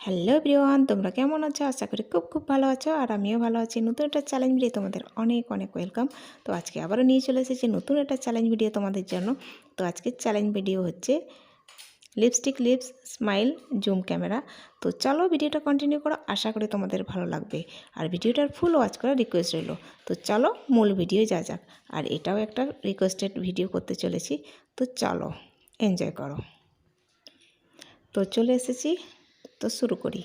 Hello everyone, তোমরা কেমন আছো? আশা করি খুব খুব ভালো আছো। আর আমিও ভালো আছি। নতুন একটা চ্যালেঞ্জ ভিডিও তোমাদের অনেক অনেক ওয়েলকাম। তো আজকে আবারও নিয়ে চলে এসেছি নতুন একটা চ্যালেঞ্জ ভিডিও তোমাদের জন্য। তো আজকের চ্যালেঞ্জ ভিডিও হচ্ছে lipstick lips smile zoom camera. তো চলো ভিডিওটা কন্টিনিউ করো, আশা করি তোমাদের ভালো লাগবে। আর ভিডিওটার ফুল ওয়াচ করার রিকোয়েস্ট রইল। তো চলো মূল ভিডিও যা যাক। আর এটাও একটা রিকোয়েস্টেড ভিডিও করতে চলেছি। তো চলো এনজয় করো। তো চলে এসেছি, তো শুরু করি।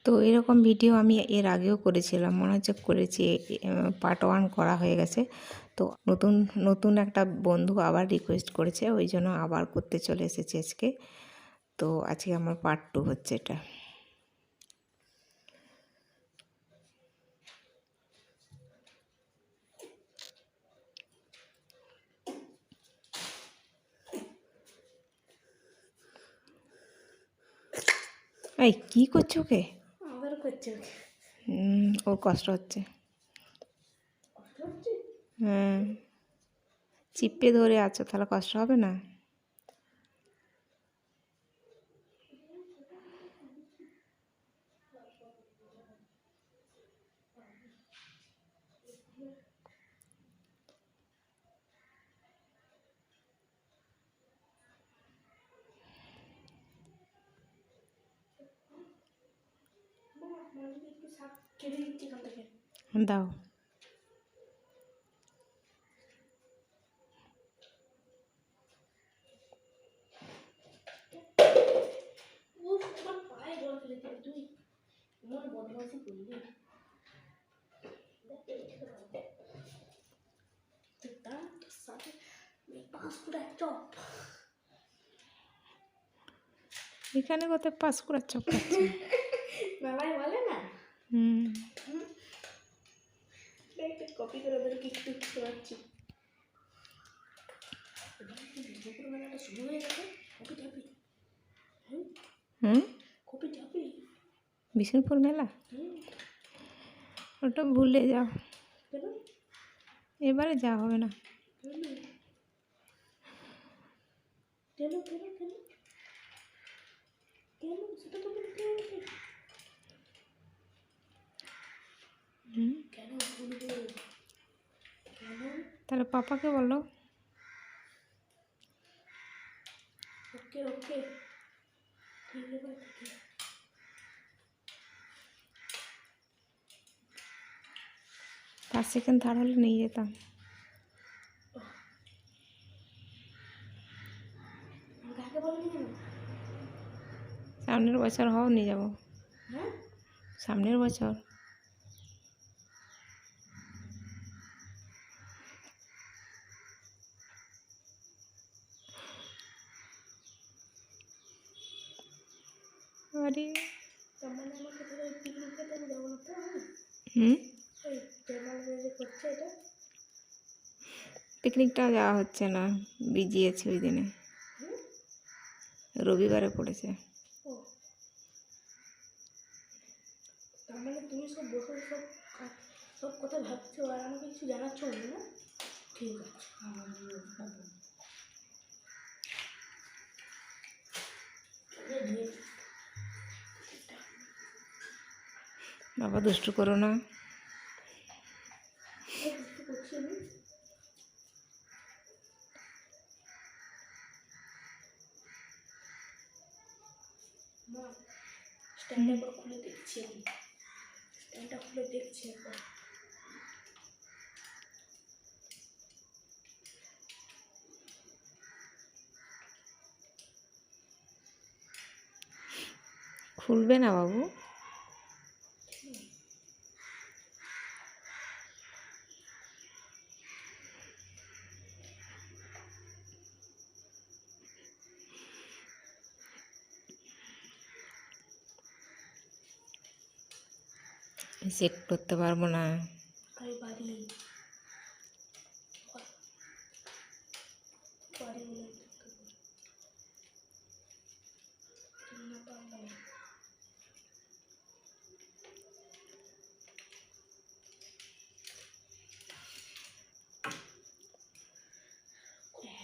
তো এরকম ভিডিও আমি এর আগেও করেছিলাম, মনে হচ্ছে করেছি, পার্ট 1 করা হয়ে গেছে। তো নতুন নতুন একটা বন্ধু আবার রিকোয়েস্ট করেছে, ওই জন্য আবার করতে চলে এসেছি আজকে। তো আজকে আমার পার্ট 2 হচ্ছে এটা। এই কী করছো ওকে? আবার করছে ওকে। ওর কষ্ট হচ্ছে। হ্যাঁ, চিপে ধরে আছো, তাহলে কষ্ট হবে না? একটু শাক কেটে দিচ্ছি এখান থেকে। দাও। ও তোমার পায়ে জল ফেলে দিবি তুই, এমন বদমাইশি করলি। তার তোর সাথে পাঁচকুড়া চপ। এখানে কোথায় পাস করার চপ খাচ্ছে? বাবাই বলে না। হুম, একটা কপি করে ওদেরকে একটু শোনাচ্ছি। দুপুরবেলাটা শুরু হয়ে গেছে। কপি টাপি হুম, কপি টাপি। বিষ্ণুপুর মেলা, ওটা ভুলে যাও, কেন এবারে যা হবে না। কেন কেন কেন কেন কেন সেটা তো বলতে হবে। হুম, কেন ভুলবো? কেন? তাহলে পাপাকে বলো। ওকে ওকে, ঠিক আছে ঠিক আছে। 5 সেকেন্ড থার্ড হলে নিয়ে যেতাম। কাকে বলেনি কেন? সামনের বছর হও, নিয়ে যাবো। হ্যাঁ সামনের বছর। আরে তার মানে আমাকে ধরো ওই পিকনিক খেতে যাবো না তো আমি? হুম, ওই জয়মাল যে করছে এটা। পিকনিকটা যাওয়া হচ্ছে না, বিজি আছে ওই দিনে, হুম? রবিবারে পড়েছে। ও, তার মানে তুমি সব বসে সব সব কথা ভাবছো আর আমাকে কিছু জানাচ্ছ না, না? ঠিক আছে, বাবা দুষ্টু করো না। বুঝতে করছি আমি। স্ট্যান্ড একবার খুলে দেখছি আমি, স্ট্যান্ডটা খুলে দেখছি একবার। খুলবে না বাবু। সেট করতে পারবো না। আরে বাড়ি বাড়ি বলে না পারবো না।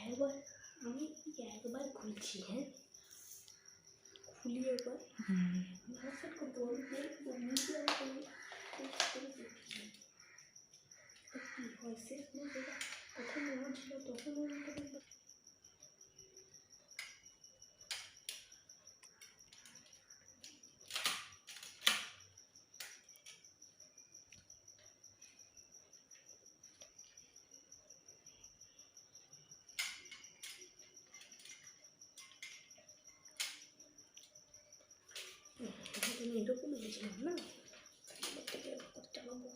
একবার আমি একবার খুলছি, হ্যাঁ খুলি একবার সেট করতে পারবো, দেখবো নিচে আমি দেখি কী হয়। শেষ না যেটা প্রথম মনে ছিল তখন আমাকে আমি এরকম গেছিলাম না, থেকে চালাবো।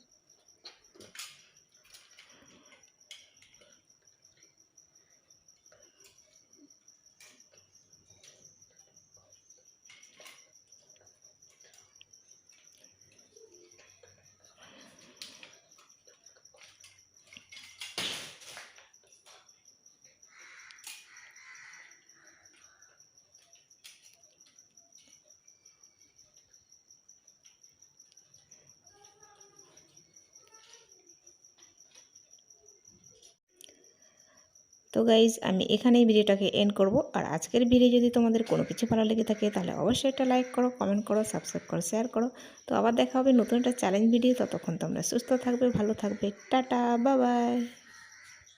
তো গাইজ আমি এখানেই ভিডিওটাকে এন্ড করব। আর আজকের ভিডিও যদি তোমাদের কোনো কিছু ভালো লেগে থাকে তাহলে অবশ্যই একটা লাইক করো, কমেন্ট করো, সাবস্ক্রাইব করো, শেয়ার করো। তো আবার দেখা হবে নতুন একটা চ্যালেঞ্জ ভিডিও। ততক্ষণ তোমরা সুস্থ থাকবে, ভালো থাকবে। Tata, bye bye.